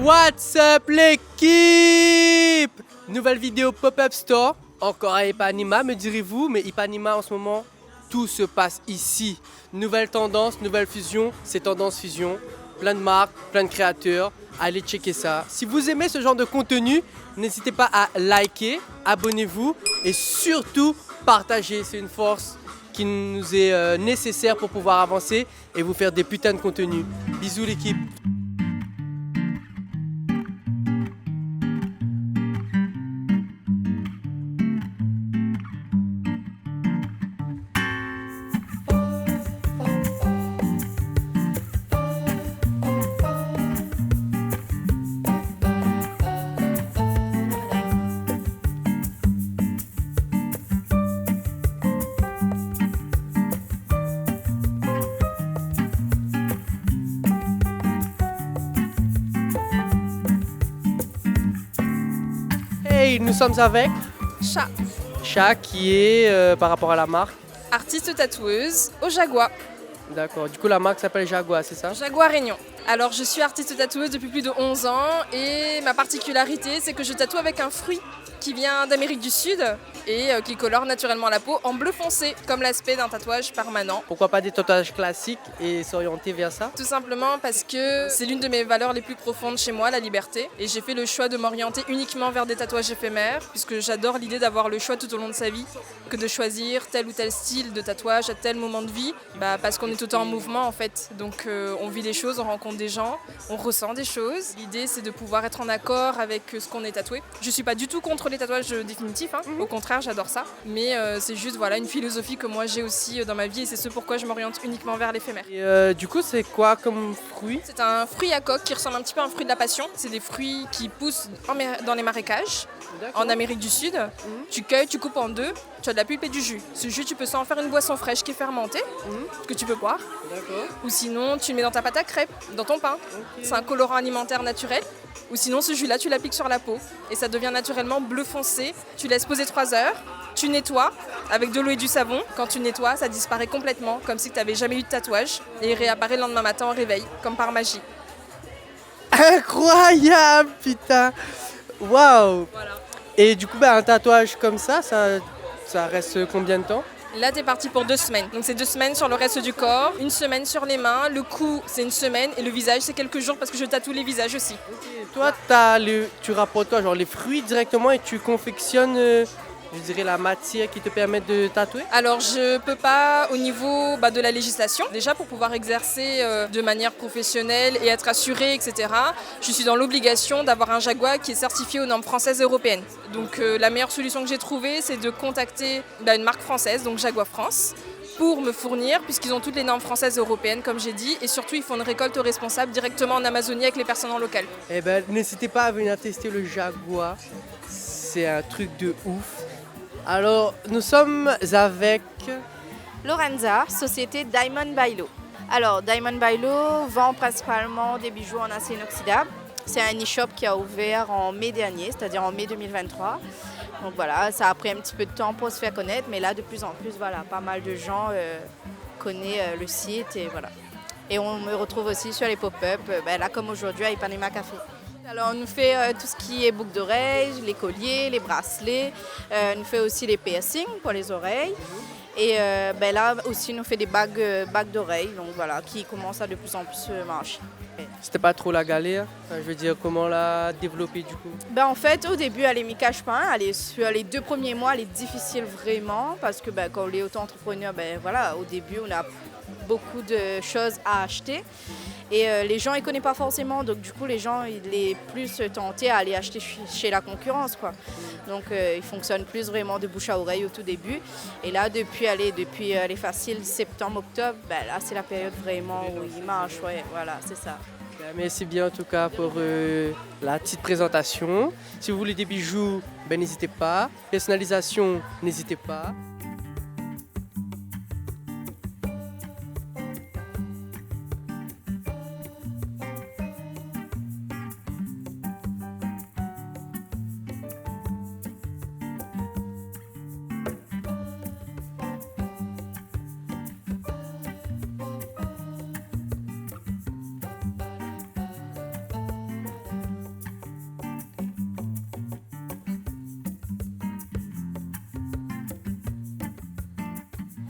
What's up l'équipe? Nouvelle vidéo pop-up store. Encore à Ipanema me direz-vous, mais Ipanema en ce moment, tout se passe ici. Nouvelle tendance, nouvelle fusion, c'est tendance fusion. Plein de marques, plein de créateurs. Allez checker ça. Si vous aimez ce genre de contenu, n'hésitez pas à liker, abonnez-vous et surtout partagez. C'est une force qui nous est nécessaire pour pouvoir avancer et vous faire des putains de contenus. Bisous l'équipe. Hey, nous sommes avec Chat, Chat qui est par rapport à la marque. artiste tatoueuse au Jaguar. D'accord, du coup la marque s'appelle Jaguar, c'est ça? Jaguar Réunion. Alors je suis artiste tatoueuse depuis plus de 11 ans et ma particularité c'est que je tatoue avec un fruit qui vient d'Amérique du Sud et qui colore naturellement la peau en bleu foncé comme l'aspect d'un tatouage permanent. Pourquoi pas des tatouages classiques et s'orienter vers ça? Tout simplement parce que c'est l'une de mes valeurs les plus profondes chez moi, la liberté. Et j'ai fait le choix de m'orienter uniquement vers des tatouages éphémères, puisque j'adore l'idée d'avoir le choix tout au long de sa vie, que de choisir tel ou tel style de tatouage à tel moment de vie, parce qu'on est tout le temps en mouvement en fait. Donc on vit des choses, on rencontre des gens, on ressent des choses. L'idée c'est de pouvoir être en accord avec ce qu'on est tatoué. Je suis pas du tout contre les tatouages définitifs, au contraire j'adore ça. Mais c'est juste voilà, une philosophie que moi j'ai aussi dans ma vie et c'est ce pourquoi je m'oriente uniquement vers l'éphémère. Et du coup c'est quoi comme fruit? C'est un fruit à coque qui ressemble un petit peu à un fruit de la passion. C'est des fruits qui poussent dans les marécages, en Amérique du Sud. Tu cueilles, tu coupes en deux, tu as de la pulpe et du jus. Ce jus, tu peux soit en faire une boisson fraîche qui est fermentée, que tu peux boire. D'accord. Ou sinon, tu le mets dans ta pâte à crêpes, dans ton pain. C'est un colorant alimentaire naturel. Ou sinon, ce jus-là, tu l'appliques sur la peau et ça devient naturellement bleu foncé. Tu laisses poser 3 heures. Tu nettoies avec de l'eau et du savon. Quand tu nettoies, ça disparaît complètement, comme si tu n'avais jamais eu de tatouage. Et il réapparaît le lendemain matin au réveil, comme par magie. Incroyable, putain! Waouh! Voilà. Et du coup, un tatouage comme ça reste combien de temps? Là, t'es parti pour 2 semaines. Donc, c'est 2 semaines sur le reste du corps, 1 semaine sur les mains. Le cou, c'est 1 semaine. Et le visage, c'est quelques jours parce que je tatoue les visages aussi. Toi, tu rapportes quoi? Genre les fruits directement et tu confectionnes, je dirais, la matière qui te permet de tatouer? Alors, je peux pas au niveau de la législation. Déjà, pour pouvoir exercer de manière professionnelle et être assuré, etc., je suis dans l'obligation d'avoir un Jaguar qui est certifié aux normes françaises et européennes. Donc, la meilleure solution que j'ai trouvée, c'est de contacter une marque française, donc Jaguar France, pour me fournir, puisqu'ils ont toutes les normes françaises et européennes, comme j'ai dit, et surtout, ils font une récolte responsable directement en Amazonie avec les personnes en local. Eh ben, n'hésitez pas à venir tester le Jaguar. C'est un truc de ouf. Alors, nous sommes avec... Lorenza, société Diamond Bailo. Alors, Diamond Bailo vend principalement des bijoux en acier inoxydable. C'est un e-shop qui a ouvert en mai dernier, c'est-à-dire en mai 2023. Donc voilà, ça a pris un petit peu de temps pour se faire connaître, mais là, de plus en plus, voilà, pas mal de gens connaissent le site et voilà. Et on me retrouve aussi sur les pop-up, là comme aujourd'hui à Ipanema Café. Alors on nous fait tout ce qui est boucles d'oreilles, les colliers, les bracelets, on nous fait aussi les piercings pour les oreilles. Et là aussi on nous fait des bagues d'oreilles, donc voilà, qui commencent à de plus en plus marcher. C'était pas trop la galère? Je veux dire, comment la développer du coup? En fait, au début, elle m'y cache pas. Sur les 2 premiers mois, elle est difficile vraiment parce que quand on est auto-entrepreneur, au début, on a beaucoup de choses à acheter. Et les gens, ils ne connaissent pas forcément. Donc, du coup, les gens, ils sont plus tentés à aller acheter chez la concurrence, quoi. Donc, ils fonctionnent plus vraiment de bouche à oreille au tout début. Et là, depuis les faciles septembre-octobre, là, c'est la période vraiment où ils marchent. Ouais, voilà, c'est ça. Merci bien en tout cas pour la petite présentation. Si vous voulez des bijoux, n'hésitez pas. Personnalisation, n'hésitez pas.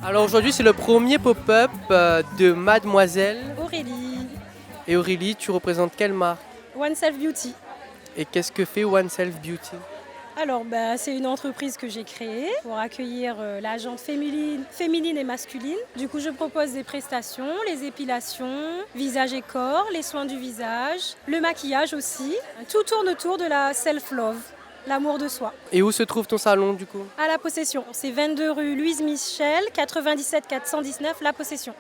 Alors aujourd'hui, c'est le premier pop-up de Mademoiselle. Aurélie, Et Aurélie, tu représentes quelle marque? One Self Beauty. Et qu'est-ce que fait One Self Beauty? Alors, c'est une entreprise que j'ai créée pour accueillir la gente féminine et masculine. Du coup, je propose des prestations, les épilations, visage et corps, les soins du visage, le maquillage aussi. Tout tourne autour de la self-love, l'amour de soi. Et où se trouve ton salon du coup? À La Possession, c'est 22 rue Louise Michel, 97 419 La Possession.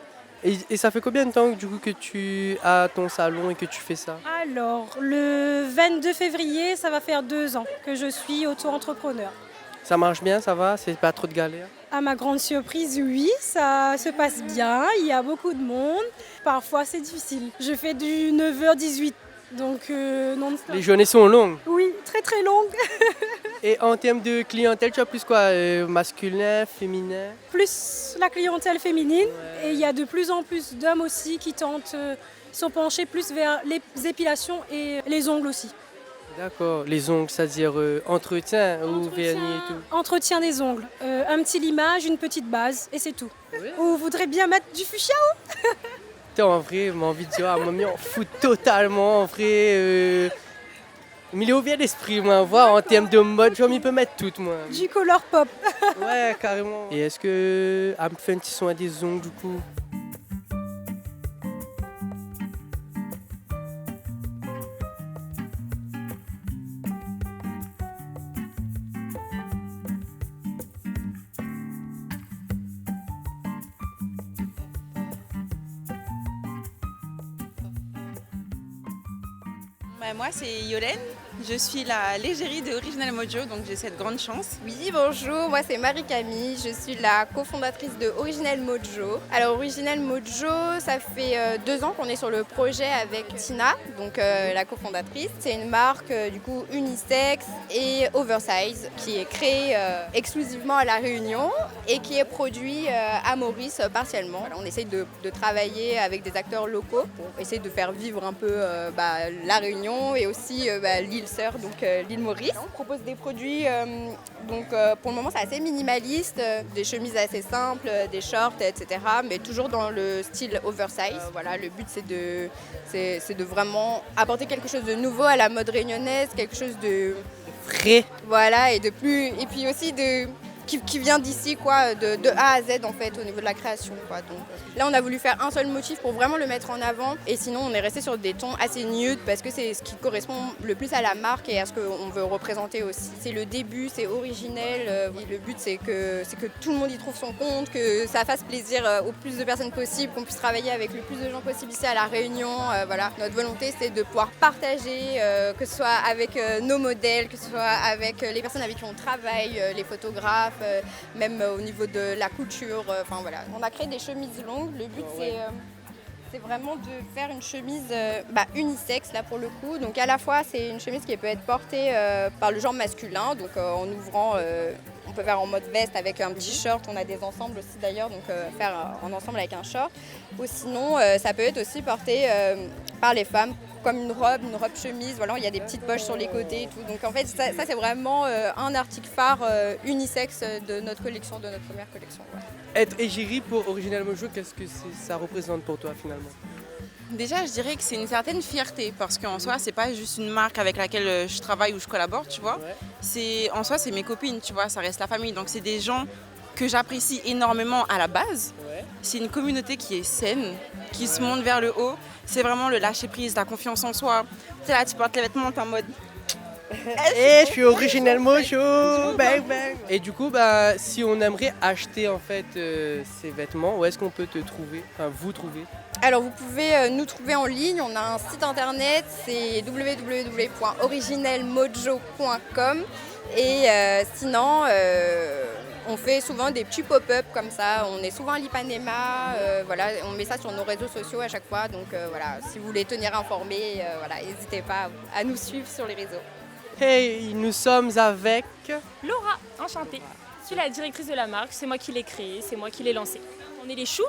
Et ça fait combien de temps du coup que tu as ton salon et que tu fais ça? Alors, le 22 février, ça va faire 2 ans que je suis auto-entrepreneur. Ça marche bien, ça va? C'est pas trop de galère? À ma grande surprise, oui, ça se passe bien, il y a beaucoup de monde. Parfois, c'est difficile. Je fais du 9h-18, donc non-stop. Les journées sont longues. Oui, très très longue. Et en termes de clientèle, tu as plus quoi? Masculin, féminin? Plus la clientèle féminine, et il y a de plus en plus d'hommes aussi qui tentent, sont penchés plus vers les épilations et les ongles aussi. D'accord. Les ongles, c'est-à-dire entretien ou vernis et tout? Entretien des ongles, un petit limage, une petite base, et c'est tout. Oui. Ou vous voudrez bien mettre du fuchsia? Putain, en vrai, j'ai envie de dire, à moi, on fout totalement, en vrai. Mais il est ouvert l'esprit, moi, voir en termes de mode, genre, il peut mettre tout, moi. Du color pop. Ouais, carrément. Et est-ce que elle me fait un petit soin des ongles, du coup? Moi c'est Yolène, je suis la légérie de Original Mojo, donc j'ai cette grande chance. Oui, bonjour, moi c'est Marie-Camille, je suis la cofondatrice de Original Mojo. Alors Original Mojo, ça fait 2 ans qu'on est sur le projet avec Tina, donc la cofondatrice. C'est une marque du coup unisexe et oversize qui est créée exclusivement à La Réunion et qui est produit à Maurice partiellement. Voilà, on essaye de travailler avec des acteurs locaux pour essayer de faire vivre un peu La Réunion et aussi l'île sœur, donc l'île Maurice. On propose des produits, pour le moment c'est assez minimaliste, des chemises assez simples, des shorts, etc. Mais toujours dans le style oversize. Voilà, le but c'est de vraiment apporter quelque chose de nouveau à la mode réunionnaise, quelque chose de Frais. voilà, et puis aussi qui vient d'ici quoi, de A à Z en fait au niveau de la création quoi. Donc là on a voulu faire un seul motif pour vraiment le mettre en avant et sinon on est resté sur des tons assez nude parce que c'est ce qui correspond le plus à la marque et à ce qu'on veut représenter aussi. C'est le début, c'est originel, et le but c'est que tout le monde y trouve son compte, que ça fasse plaisir au plus de personnes possible, qu'on puisse travailler avec le plus de gens possible ici à La Réunion. Voilà. Notre volonté c'est de pouvoir partager, que ce soit avec nos modèles, que ce soit avec les personnes avec qui on travaille, les photographes, même au niveau de la couture. Enfin voilà, on a créé des chemises longues. Le but c'est vraiment de faire une chemise unisexe là pour le coup. Donc à la fois c'est une chemise qui peut être portée par le genre masculin, donc en ouvrant. On peut faire en mode veste avec un petit short, on a des ensembles aussi d'ailleurs, donc faire en ensemble avec un short. Ou sinon, ça peut être aussi porté par les femmes comme une robe chemise, voilà, il y a des petites poches sur les côtés et tout. Donc en fait, ça c'est vraiment un article phare unisexe de notre collection, de notre première collection. Ouais. Être égérie pour Original Mojo, qu'est-ce que ça représente pour toi finalement? Déjà je dirais que c'est une certaine fierté parce qu'en soi c'est pas juste une marque avec laquelle je travaille ou je collabore, tu vois. Ouais. En soi c'est mes copines, tu vois, ça reste la famille, donc c'est des gens que j'apprécie énormément à la base. Ouais. C'est une communauté qui est saine, qui se monte vers le haut. C'est vraiment le lâcher prise, la confiance en soi. Tu sais là, tu portes les vêtements, t'es en mode. Je suis Original Mojo, bang bang. Et du coup, si on aimerait acheter en fait ces vêtements, où est-ce qu'on peut te trouver, enfin vous trouver? Alors vous pouvez nous trouver en ligne, on a un site internet, c'est www.originalmojo.com et sinon on fait souvent des petits pop-up comme ça, on est souvent à l'Ipanema, voilà, on met ça sur nos réseaux sociaux à chaque fois, donc voilà, si vous voulez tenir informés, voilà, n'hésitez pas à nous suivre sur les réseaux. Hey, nous sommes avec Laura, enchantée. Je suis la directrice de la marque, c'est moi qui l'ai créée, c'est moi qui l'ai lancée. On est les choux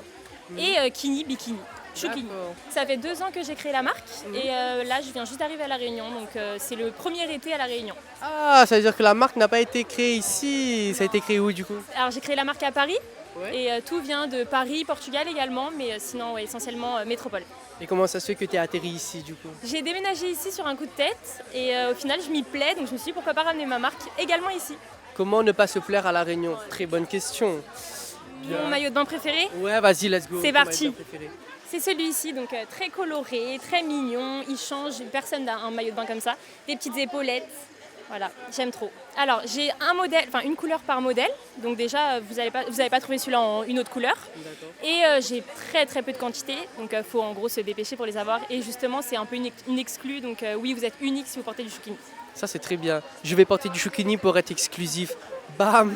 et Kini Bikini. Choukini. Ça fait 2 ans que j'ai créé la marque et là je viens juste d'arriver à La Réunion, donc c'est le premier été à La Réunion. Ah, ça veut dire que la marque n'a pas été créée ici, ça a été créé où du coup? Alors j'ai créé la marque à Paris Ouais. Et tout vient de Paris, Portugal également, mais sinon ouais, essentiellement métropole. Et comment ça se fait que tu es atterri ici du coup? J'ai déménagé ici sur un coup de tête et au final je m'y plais, donc je me suis dit pourquoi pas ramener ma marque également ici. Comment ne pas se plaire à La Réunion? Très bonne question. Mon maillot de bain préféré, Ouais, vas-y, let's go. C'est Ton parti. maillot préféré. c'est celui-ci, donc très coloré, très mignon, il change, personne n'a un maillot de bain comme ça, des petites épaulettes, voilà, j'aime trop. Alors j'ai un modèle, enfin une couleur par modèle, donc déjà vous n'allez pas trouver celui-là en une autre couleur. D'accord. Et j'ai très peu de quantité, donc il faut en gros se dépêcher pour les avoir. Et justement c'est un peu une exclue, donc oui vous êtes unique si vous portez du choukini. Ça c'est très bien. Je vais porter du choukini pour être exclusif. Bam.